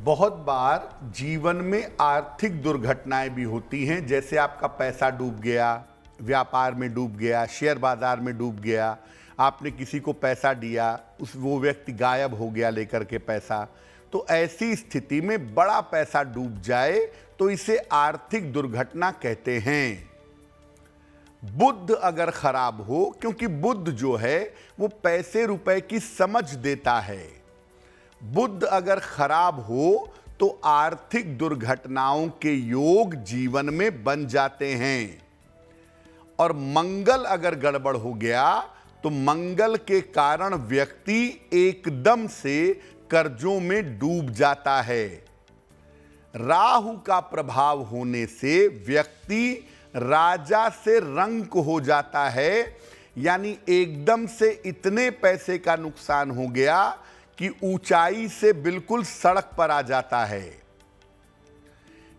बहुत बार जीवन में आर्थिक दुर्घटनाएं भी होती हैं, जैसे आपका पैसा डूब गया, व्यापार में डूब गया, शेयर बाजार में डूब गया, आपने किसी को पैसा दिया, वो व्यक्ति गायब हो गया लेकर के पैसा। तो ऐसी स्थिति में बड़ा पैसा डूब जाए तो इसे आर्थिक दुर्घटना कहते हैं। बुद्ध अगर खराब हो, क्योंकि बुद्ध जो है वो पैसे रुपए की समझ देता है, बुद्ध अगर खराब हो तो आर्थिक दुर्घटनाओं के योग जीवन में बन जाते हैं। और मंगल अगर गड़बड़ हो गया तो मंगल के कारण व्यक्ति एकदम से कर्जों में डूब जाता है। राहु का प्रभाव होने से व्यक्ति राजा से रंक हो जाता है, यानी एकदम से इतने पैसे का नुकसान हो गया कि ऊंचाई से बिल्कुल सड़क पर आ जाता है।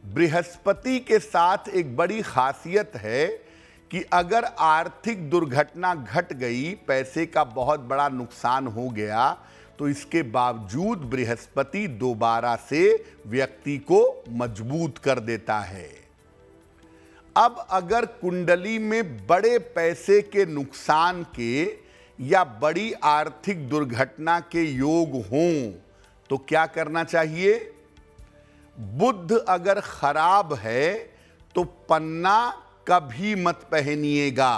बृहस्पति के साथ एक बड़ी खासियत है कि अगर आर्थिक दुर्घटना घट गई, पैसे का बहुत बड़ा नुकसान हो गया, तो इसके बावजूद बृहस्पति दोबारा से व्यक्ति को मजबूत कर देता है। अब अगर कुंडली में बड़े पैसे के नुकसान के या बड़ी आर्थिक दुर्घटना के योग हों तो क्या करना चाहिए? बुध अगर खराब है तो पन्ना कभी मत पहनिएगा।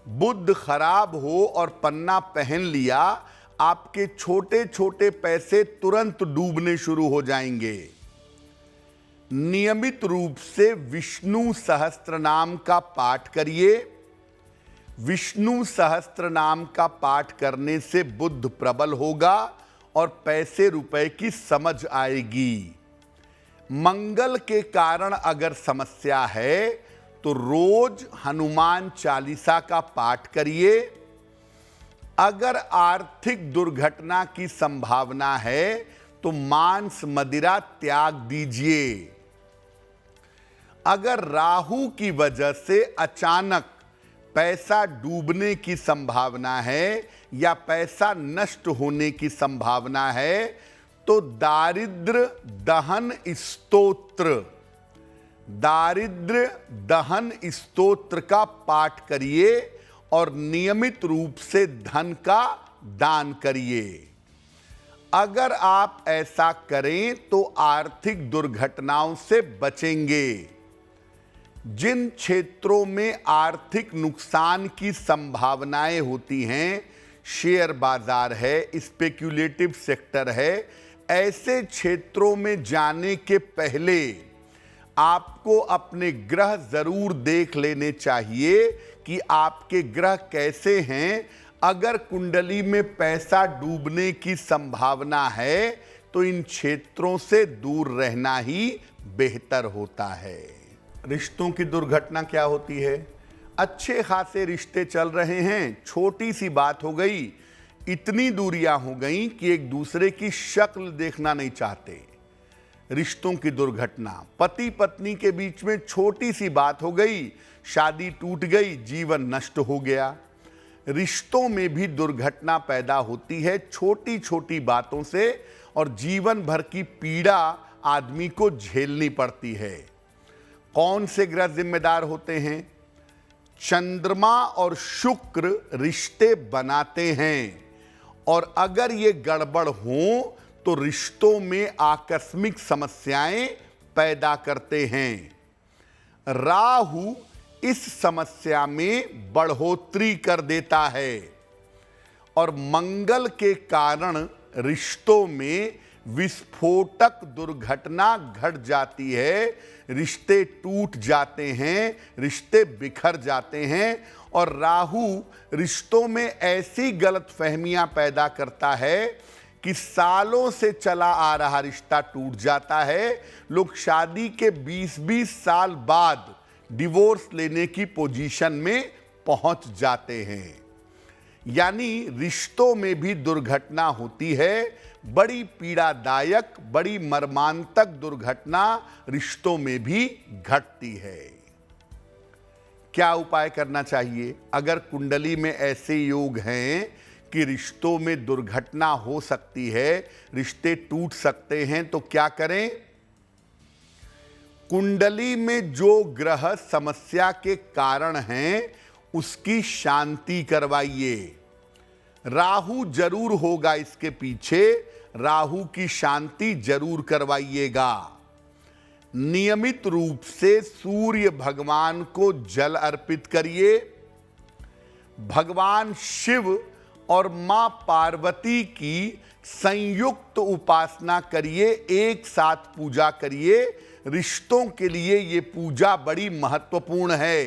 बुध खराब हो और पन्ना पहन लिया, आपके छोटे छोटे पैसे तुरंत डूबने शुरू हो जाएंगे। नियमित रूप से विष्णु सहस्त्र नाम का पाठ करिए। विष्णु सहस्त्र नाम का पाठ करने से बुद्ध प्रबल होगा और पैसे रुपए की समझ आएगी। मंगल के कारण अगर समस्या है तो रोज हनुमान चालीसा का पाठ करिए। अगर आर्थिक दुर्घटना की संभावना है तो मांस मदिरा त्याग दीजिए। अगर राहु की वजह से अचानक पैसा डूबने की संभावना है या पैसा नष्ट होने की संभावना है तो दारिद्र दहन स्तोत्र का पाठ करिए और नियमित रूप से धन का दान करिए। अगर आप ऐसा करें तो आर्थिक दुर्घटनाओं से बचेंगे। जिन क्षेत्रों में आर्थिक नुकसान की संभावनाएं होती हैं, शेयर बाजार है, स्पेक्युलेटिव सेक्टर है, ऐसे क्षेत्रों में जाने के पहले आपको अपने ग्रह जरूर देख लेने चाहिए कि आपके ग्रह कैसे हैं। अगर कुंडली में पैसा डूबने की संभावना है तो इन क्षेत्रों से दूर रहना ही बेहतर होता है। रिश्तों की दुर्घटना क्या होती है? अच्छे खासे रिश्ते चल रहे हैं, छोटी सी बात हो गई, इतनी दूरियां हो गई कि एक दूसरे की शक्ल देखना नहीं चाहते। रिश्तों की दुर्घटना, पति पत्नी के बीच में छोटी सी बात हो गई, शादी टूट गई, जीवन नष्ट हो गया। रिश्तों में भी दुर्घटना पैदा होती है छोटी छोटी बातों से, और जीवन भर की पीड़ा आदमी को झेलनी पड़ती है। कौन से ग्रह जिम्मेदार होते हैं? चंद्रमा और शुक्र रिश्ते बनाते हैं, और अगर ये गड़बड़ हो तो रिश्तों में आकस्मिक समस्याएं पैदा करते हैं। राहु इस समस्या में बढ़ोतरी कर देता है, और मंगल के कारण रिश्तों में विस्फोटक दुर्घटना घट जाती है, रिश्ते टूट जाते हैं, रिश्ते बिखर जाते हैं। और राहु रिश्तों में ऐसी गलतफहमियां पैदा करता है कि सालों से चला आ रहा रिश्ता टूट जाता है। लोग शादी के 20-20 साल बाद डिवोर्स लेने की पोजीशन में पहुंच जाते हैं। यानी रिश्तों में भी दुर्घटना होती है। बड़ी पीड़ादायक, बड़ी मर्मांतक दुर्घटना रिश्तों में भी घटती है। क्या उपाय करना चाहिए? अगर कुंडली में ऐसे योग हैं कि रिश्तों में दुर्घटना हो सकती है, रिश्ते टूट सकते हैं, तो क्या करें? कुंडली में जो ग्रह समस्या के कारण हैं उसकी शांति करवाइए। राहु जरूर होगा इसके पीछे, राहु की शांति जरूर करवाइएगा। नियमित रूप से सूर्य भगवान को जल अर्पित करिए। भगवान शिव और मां पार्वती की संयुक्त उपासना करिए, एक साथ पूजा करिए। रिश्तों के लिए यह पूजा बड़ी महत्वपूर्ण है।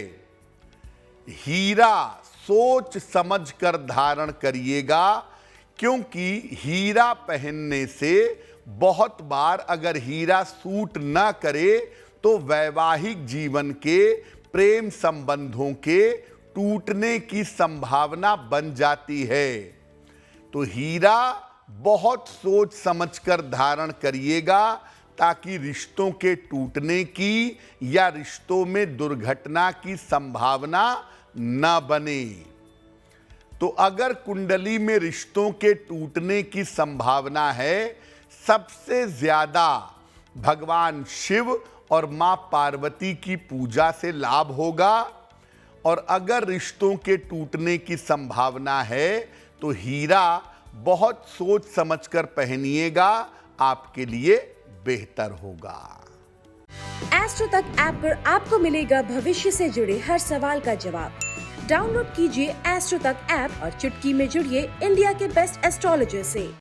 हीरा सोच समझ कर धारण करिएगा, क्योंकि हीरा पहनने से बहुत बार अगर हीरा सूट न करे तो वैवाहिक जीवन के, प्रेम संबंधों के टूटने की संभावना बन जाती है। तो हीरा बहुत सोच समझकर धारण करिएगा, ताकि रिश्तों के टूटने की या रिश्तों में दुर्घटना की संभावना न बने। तो अगर कुंडली में रिश्तों के टूटने की संभावना है, सबसे ज्यादा भगवान शिव और मां पार्वती की पूजा से लाभ होगा। और अगर रिश्तों के टूटने की संभावना है तो हीरा बहुत सोच समझकर पहनिएगा, आपके लिए बेहतर होगा। एस्ट्रो तक ऐप पर आपको मिलेगा भविष्य से जुड़े हर सवाल का जवाब। डाउनलोड कीजिए एस्ट्रो तक ऐप और चुटकी में जुड़िए इंडिया के बेस्ट एस्ट्रोलॉजर से।